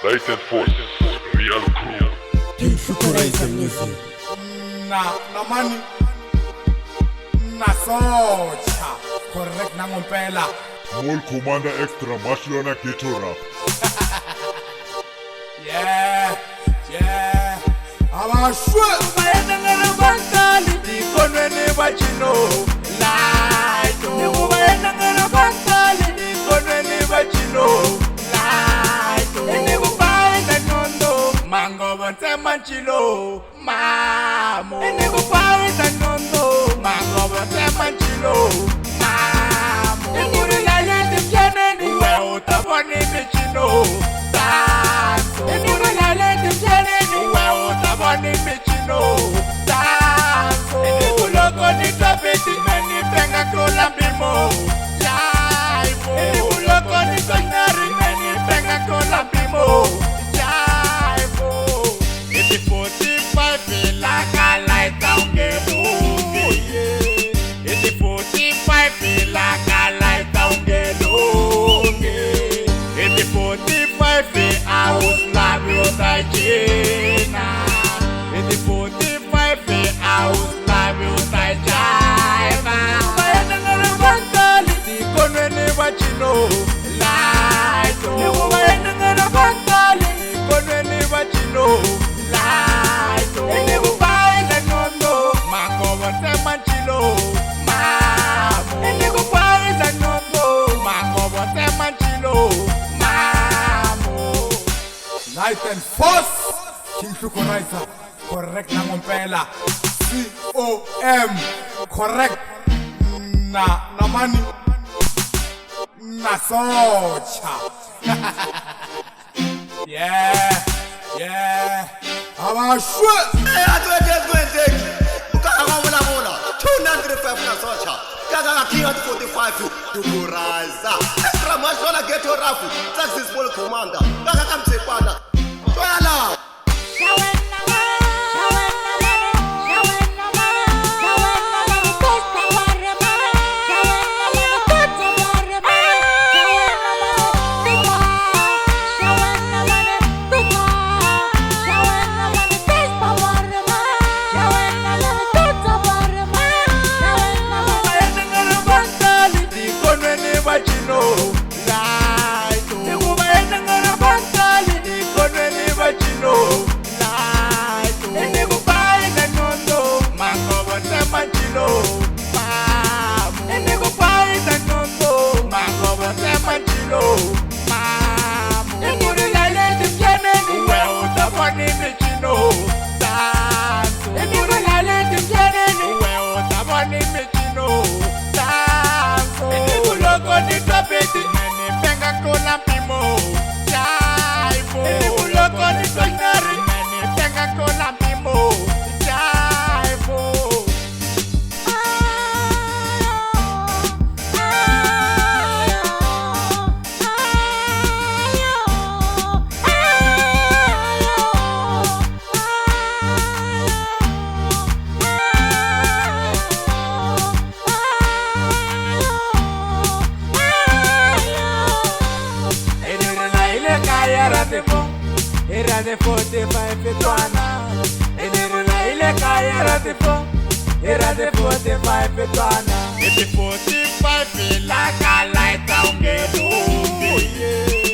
License Force, Real Crew. Shukuriza music. Na mani na socha correct na ngompela Mall Commander Extra Mashlona Ghetto Rap. yeah abashwe Bayana ngabantali ikonweni bachino laito. Bayana ngabantali ikonweni bachino laito. Enikubayana nondo mangobo temanchilo mamo. Enikubayana nondo mangobo temanchilo mamo. Enikulayana mjaneni we utaboni michino tanto. Enikulayana mjaneni we utaboni michino tanto. Enikulogo ni tapeti meni penga kola bimo jaibo. Enikulogo ni koinari meni penga kola bimo jaibo. Iti 45 ilaka laita ungelugi. Iti 45 ilaka laita ungelugi. Iti 45 hours labi utajina. Iti 45 hours labi utajaiba. Bayana ngabantali ikonweni bachino laito. Bayana ngabantali ikonweni bachino laito. Enikubayana nondo mangobo temanchilo mamo. Enikubayana nondo mangobo temanchilo mamo. license force Shukuriza correct na ngompela COM correct na mani na socha yeah abashwe atwetezwenzeki ukakawabonabona 295 nasocha kakakakinga 45 Shukuriza Extra Mashlona Ghetto Rap Successful Commander kakakamthepana twala Era de 45 etwana. Enirila ile kaya era de 45 etwana. Iti 45 ilaka laita ungelugi.